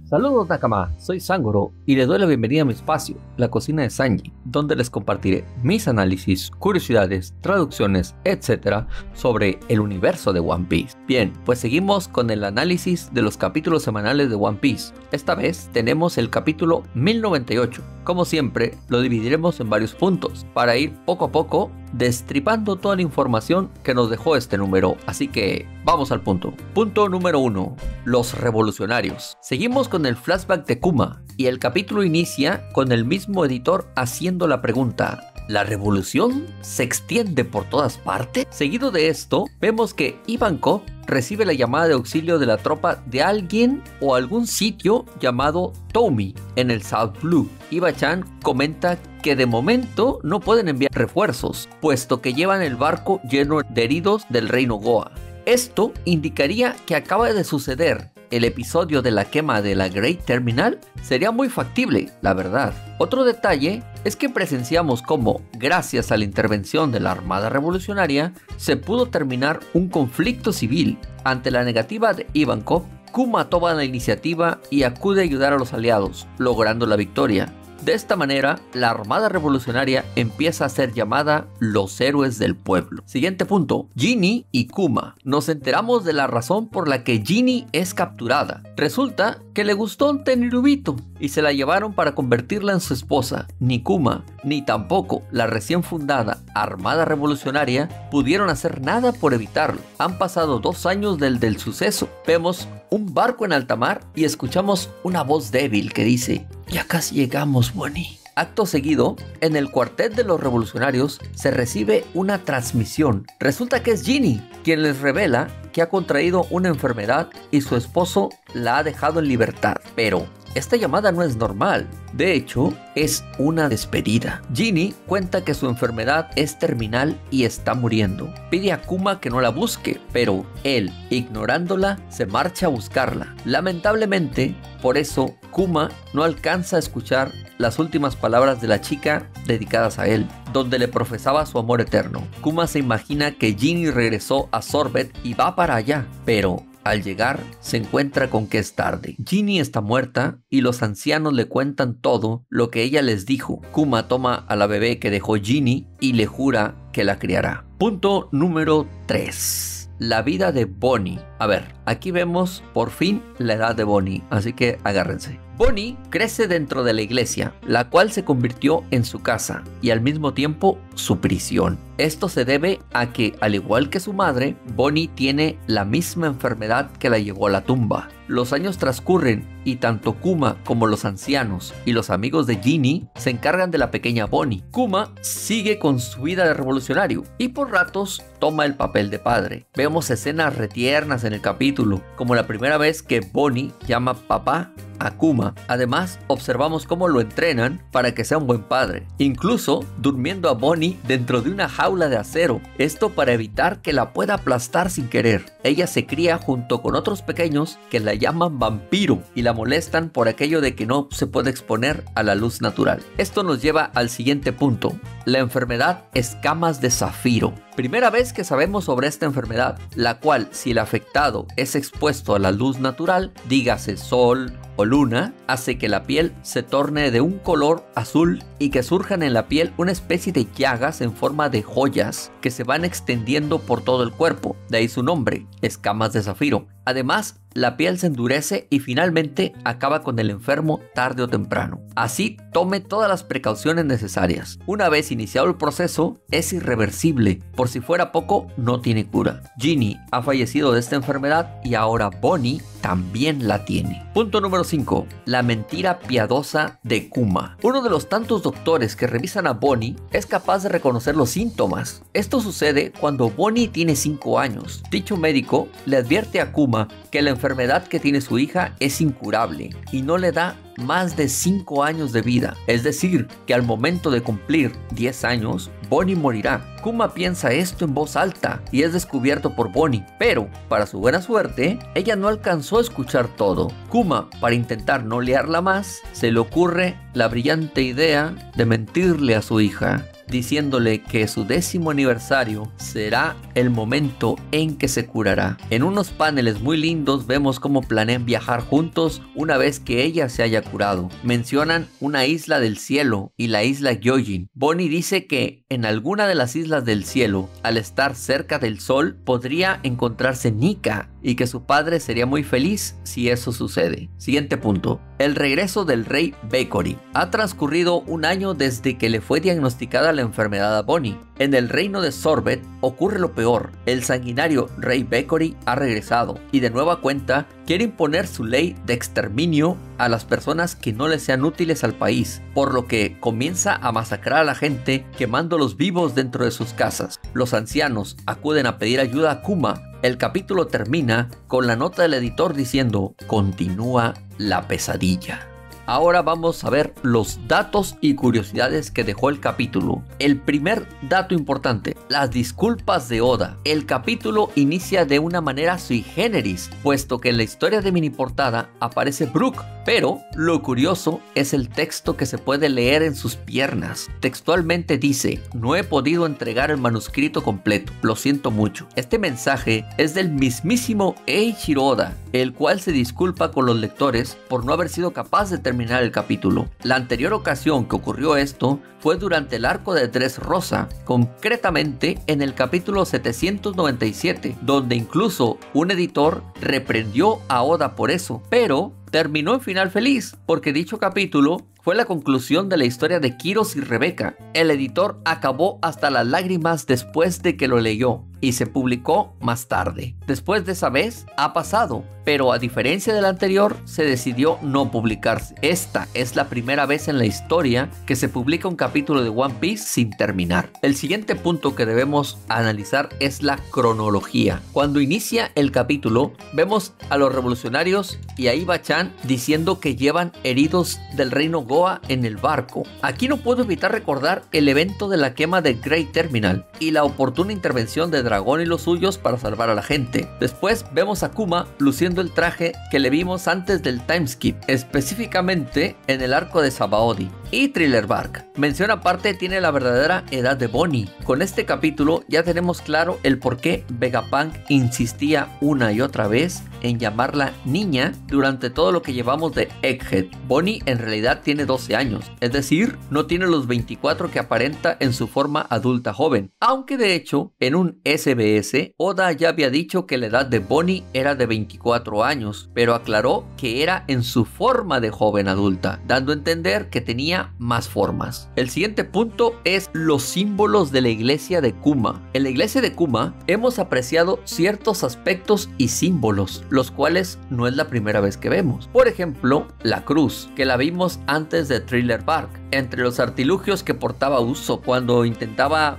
Saludos Nakama, soy Sangoro y les doy la bienvenida a mi espacio, la cocina de Sanji, donde les compartiré mis análisis, curiosidades, traducciones, etc. sobre el universo de One Piece. Bien, pues seguimos con el análisis de los capítulos semanales de One Piece. Esta vez tenemos el capítulo 1098. Como siempre, lo dividiremos en varios puntos, para ir poco a poco destripando toda la información que nos dejó este número. Así que vamos al punto. Punto número 1. Los revolucionarios. Seguimos con el flashback de Kuma y el capítulo inicia con el mismo editor haciendo la pregunta: ¿la revolución se extiende por todas partes? Seguido de esto, vemos que Ivankov recibe la llamada de auxilio de la tropa de alguien o algún sitio llamado Toumi en el South Blue. Iva-chan comenta que de momento no pueden enviar refuerzos, puesto que llevan el barco lleno de heridos del reino Goa. Esto indicaría que acaba de suceder el episodio de la quema de la Great Terminal. Sería muy factible, la verdad. Otro detalle es que presenciamos cómo, gracias a la intervención de la Armada Revolucionaria, se pudo terminar un conflicto civil. Ante la negativa de Ivankov, Kuma toma la iniciativa y acude a ayudar a los aliados, logrando la victoria. De esta manera, la Armada Revolucionaria empieza a ser llamada los héroes del pueblo. Siguiente punto, Ginny y Kuma. Nos enteramos de la razón por la que Ginny es capturada. Resulta que le gustó un Tenryubito y se la llevaron para convertirla en su esposa. Ni Kuma, ni tampoco la recién fundada Armada Revolucionaria pudieron hacer nada por evitarlo. Han pasado 2 años del suceso. Vemos un barco en alta mar y escuchamos una voz débil que dice: "Ya casi llegamos, Bonnie". Acto seguido, en el cuartel de los revolucionarios se recibe una transmisión. Resulta que es Ginny quien les revela que ha contraído una enfermedad y su esposo la ha dejado en libertad. Pero esta llamada no es normal. De hecho, es una despedida. Ginny cuenta que su enfermedad es terminal y está muriendo. Pide a Kuma que no la busque, pero él, ignorándola, se marcha a buscarla. Lamentablemente, por eso, Kuma no alcanza a escuchar las últimas palabras de la chica dedicadas a él, donde le profesaba su amor eterno. Kuma se imagina que Ginny regresó a Sorbet y va para allá, pero al llegar, se encuentra con que es tarde. Ginny está muerta y los ancianos le cuentan todo lo que ella les dijo. Kuma toma a la bebé que dejó Ginny y le jura que la criará. Punto número 3. La vida de Bonnie. A ver, aquí vemos por fin la edad de Bonnie, así que agárrense. Bonnie crece dentro de la iglesia, la cual se convirtió en su casa y al mismo tiempo su prisión. Esto se debe a que, al igual que su madre, Bonnie tiene la misma enfermedad que la llevó a la tumba. Los años transcurren y tanto Kuma como los ancianos y los amigos de Ginny se encargan de la pequeña Bonnie. Kuma sigue con su vida de revolucionario y por ratos toma el papel de padre. Vemos escenas retiernas en el capítulo, como la primera vez que Bonnie llama papá a Kuma. Además, observamos cómo lo entrenan para que sea un buen padre, incluso durmiendo a Bonnie dentro de una jaula de acero, esto para evitar que la pueda aplastar sin querer. Ella se cría junto con otros pequeños que la llaman vampiro y la molestan por aquello de que no se puede exponer a la luz natural. Esto nos lleva al siguiente punto, la enfermedad escamas de zafiro. Primera vez que sabemos sobre esta enfermedad, la cual, si el afectado es expuesto a la luz natural, dígase sol o luna, hace que la piel se torne de un color azul y que surjan en la piel una especie de llagas en forma de joyas que se van extendiendo por todo el cuerpo. De ahí su nombre, escamas de zafiro. Además, la piel se endurece y finalmente acaba con el enfermo tarde o temprano. Así, tome todas las precauciones necesarias. Una vez iniciado el proceso, es irreversible. Por si fuera poco, no tiene cura. Ginny ha fallecido de esta enfermedad y ahora Bonnie también la tiene. Punto número 5. La mentira piadosa de Kuma. Uno de los tantos doctores que revisan a Bonnie es capaz de reconocer los síntomas. Esto sucede cuando Bonnie tiene 5 años. Dicho médico le advierte a Kuma que la enfermedad que tiene su hija es incurable y no le da más de 5 años de vida. Es decir, que al momento de cumplir 10 años, Bonnie morirá. Kuma piensa esto en voz alta y es descubierto por Bonnie, pero para su buena suerte, ella no alcanzó a escuchar todo. Kuma, para intentar no liarla más, se le ocurre la brillante idea de mentirle a su hija, diciéndole que su 10º aniversario será el momento en que se curará. En unos paneles muy lindos vemos cómo planean viajar juntos una vez que ella se haya curado. Mencionan una isla del cielo y la isla Gyojin. Bonnie dice que en alguna de las islas del cielo, al estar cerca del sol, podría encontrarse Nika y que su padre sería muy feliz si eso sucede. Siguiente punto. El regreso del rey Bakery. Ha transcurrido un año desde que le fue diagnosticada la enfermedad a Bonnie. En el reino de Sorbet ocurre lo peor. El sanguinario rey Bakery ha regresado y de nueva cuenta quiere imponer su ley de exterminio a las personas que no le sean útiles al país, por lo que comienza a masacrar a la gente quemándolos vivos dentro de sus casas. Los ancianos acuden a pedir ayuda a Kuma. El capítulo termina con la nota del editor diciendo: continúa la pesadilla. Ahora vamos a ver los datos y curiosidades que dejó el capítulo. El primer dato importante: las disculpas de Oda. El capítulo inicia de una manera sui generis, puesto que en la historia de mini portada aparece Brook, pero lo curioso es el texto que se puede leer en sus piernas. Textualmente dice: no he podido entregar el manuscrito completo, lo siento mucho. Este mensaje es del mismísimo Eiichiro Oda, el cual se disculpa con los lectores por no haber sido capaz de terminar el capítulo. La anterior ocasión que ocurrió esto fue durante el arco de Dressrosa, concretamente en el capítulo 797, donde incluso un editor reprendió a Oda por eso, pero terminó en final feliz, porque dicho capítulo fue la conclusión de la historia de Kiros y Rebeca. El editor acabó hasta las lágrimas después de que lo leyó y se publicó más tarde. Después de esa vez ha pasado, pero a diferencia del anterior se decidió no publicarse. Esta es la primera vez en la historia que se publica un capítulo de One Piece sin terminar. El siguiente punto que debemos analizar es la cronología. Cuando inicia el capítulo vemos a los revolucionarios y a Iba-chan diciendo que llevan heridos del reino Goa en el barco. Aquí no puedo evitar recordar el evento de la quema de Great Terminal y la oportuna intervención de Dragón y los suyos para salvar a la gente. Después vemos a Kuma luciendo el traje que le vimos antes del timeskip, específicamente en el arco de Sabaody. Y Thriller Bark, mención aparte, tiene la verdadera edad de Bonnie. Con este capítulo ya tenemos claro el por qué Vegapunk insistía una y otra vez en llamarla niña durante todo lo que llevamos de Egghead. Bonnie en realidad tiene 12 años, es decir, no tiene los 24 que aparenta en su forma adulta joven, aunque de hecho en un SBS Oda ya había dicho que la edad de Bonnie era de 24 años, pero aclaró que era en su forma de joven adulta, dando a entender que tenía más formas. El siguiente punto es los símbolos de la iglesia de Kuma. En la iglesia de Kuma hemos apreciado ciertos aspectos y símbolos, los cuales no es la primera vez que vemos. Por ejemplo, la cruz, que la vimos antes de Thriller Bark, entre los artilugios que portaba Usopp cuando intentaba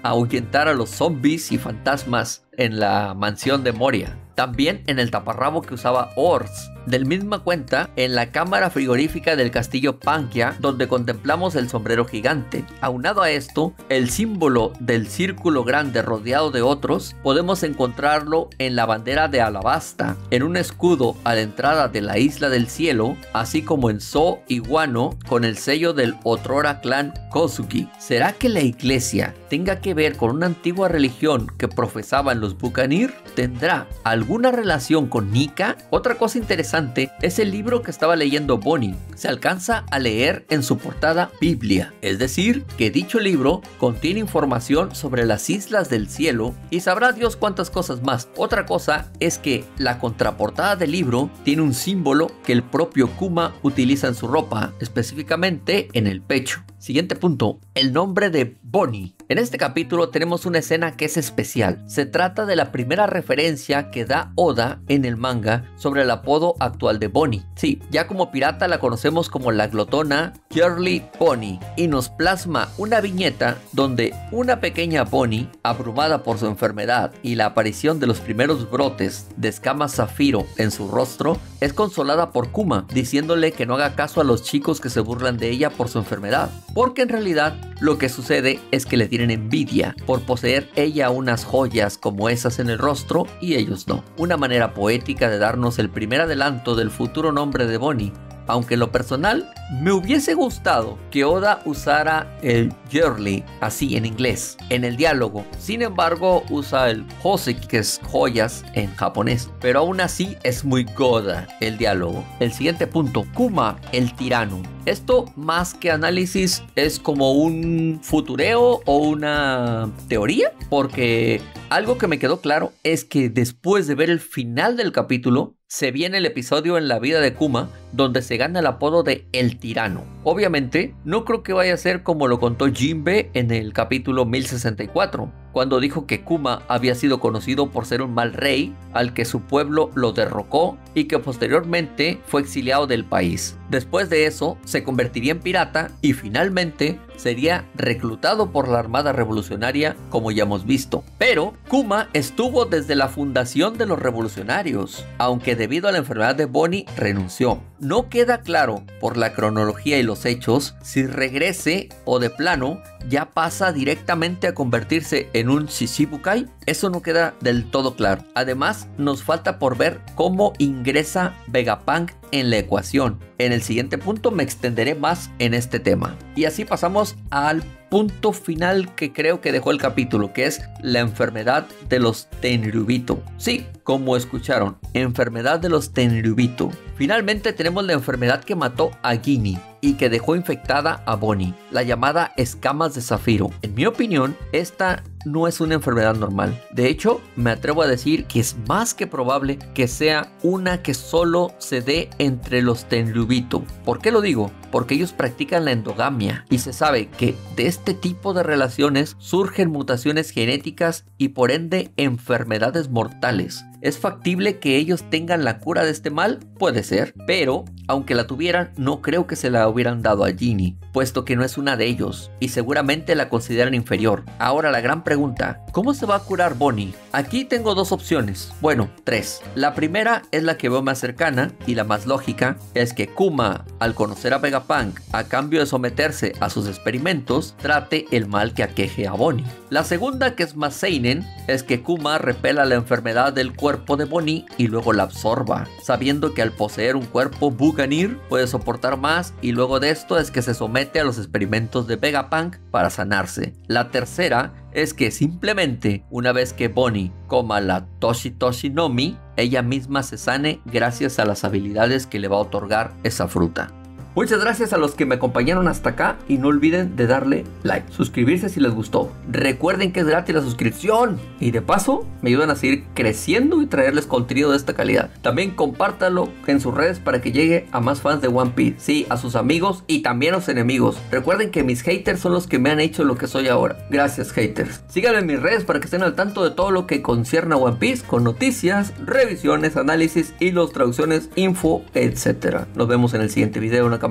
ahuyentar a los zombies y fantasmas en la mansión de Moria. También en el taparrabo que usaba Ors. Del misma cuenta, en la cámara frigorífica del castillo Pankia, donde contemplamos el sombrero gigante. Aunado a esto, el símbolo del círculo grande rodeado de otros, podemos encontrarlo en la bandera de Alabasta, en un escudo a la entrada de la isla del cielo, así como en Zo y Wano con el sello del otrora clan Kozuki. ¿Será que la iglesia tenga que ver con una antigua religión que profesaban los Buccaneer? ¿Tendrá alguna relación con Nika? Otra cosa interesante es el libro que estaba leyendo Bonnie. Se alcanza a leer en su portada Biblia, es decir, que dicho libro contiene información sobre las islas del cielo y sabrá Dios cuántas cosas más. Otra cosa es que la contraportada del libro tiene un símbolo que el propio Kuma utiliza en su ropa, específicamente en el pecho. Siguiente punto, el nombre de Bonnie. En este capítulo tenemos una escena que es especial. Se trata de la primera referencia que da Oda en el manga sobre el apodo actual de Bonnie. Sí, ya como pirata la conocemos como la glotona Curly Bonnie y nos plasma una viñeta donde una pequeña Bonnie, abrumada por su enfermedad y la aparición de los primeros brotes de escamas zafiro en su rostro, es consolada por Kuma, diciéndole que no haga caso a los chicos que se burlan de ella por su enfermedad, porque en realidad lo que sucede es que le tienen envidia por poseer ella unas joyas como esas en el rostro y ellos no. Una manera poética de darnos el primer adelanto del futuro nombre de Bonnie, aunque en lo personal me hubiese gustado que Oda usara el yearly, así en inglés, en el diálogo. Sin embargo, usa el hoseki, que es joyas en japonés, pero aún así es muy goda el diálogo. El siguiente punto, Kuma, el tirano. Esto, más que análisis, es como un futureo o una teoría, porque algo que me quedó claro es que después de ver el final del capítulo, se viene el episodio en la vida de Kuma, donde se gana el apodo de El Tirano. Obviamente, no creo que vaya a ser como lo contó Jinbe en el capítulo 1064, cuando dijo que Kuma había sido conocido por ser un mal rey, al que su pueblo lo derrocó y que posteriormente fue exiliado del país. Después de eso, se convertiría en pirata y finalmente sería reclutado por la Armada Revolucionaria, como ya hemos visto. Pero Kuma estuvo desde la fundación de los revolucionarios, aunque debido a la enfermedad de Bonnie renunció. No queda claro por la cronología y los hechos si regrese o de plano ya pasa directamente a convertirse en un Shishibukai. Eso no queda del todo claro. Además, nos falta por ver cómo ingresa Vegapunk en la ecuación. En el siguiente punto me extenderé más en este tema. Y así pasamos al punto final que creo que dejó el capítulo, que es la enfermedad de los Tenryubito. Sí, como escucharon, enfermedad de los Tenryubito. Finalmente tenemos la enfermedad que mató a Ginny y que dejó infectada a Bonnie, la llamada escamas de zafiro. En mi opinión, esta no es una enfermedad normal. De hecho, me atrevo a decir que es más que probable que sea una que solo se dé entre los Tenryubito. ¿Por qué lo digo? Porque ellos practican la endogamia y se sabe que de este tipo de relaciones surgen mutaciones genéticas y por ende enfermedades mortales. ¿Es factible que ellos tengan la cura de este mal? Puede ser, pero aunque la tuvieran, no creo que se la hubieran dado a Ginny, puesto que no es una de ellos y seguramente la consideran inferior. Ahora la gran pregunta, ¿cómo se va a curar Bonnie? Aquí tengo dos opciones, bueno, tres. La primera es la que veo más cercana y la más lógica, es que Kuma, al conocer a Vegapunk, a cambio de someterse a sus experimentos, trate el mal que aqueje a Bonnie. La segunda, que es más seinen, es que Kuma repela la enfermedad del cuerpo de Bonnie y luego la absorba, sabiendo que al poseer un cuerpo Bucanir puede soportar más, y luego de esto es que se somete a los experimentos de Vegapunk para sanarse. La tercera es que simplemente una vez que Bonnie coma la Toshi Toshi no Mi, ella misma se sane gracias a las habilidades que le va a otorgar esa fruta. Muchas gracias a los que me acompañaron hasta acá y no olviden de darle like, suscribirse si les gustó. Recuerden que es gratis la suscripción y de paso me ayudan a seguir creciendo y traerles contenido de esta calidad. También compártanlo en sus redes para que llegue a más fans de One Piece, sí, a sus amigos y también a los enemigos. Recuerden que mis haters son los que me han hecho lo que soy ahora. Gracias, haters. Síganme en mis redes para que estén al tanto de todo lo que concierne a One Piece, con noticias, revisiones, análisis, hilos, traducciones, info, etc. Nos vemos en el siguiente video. Una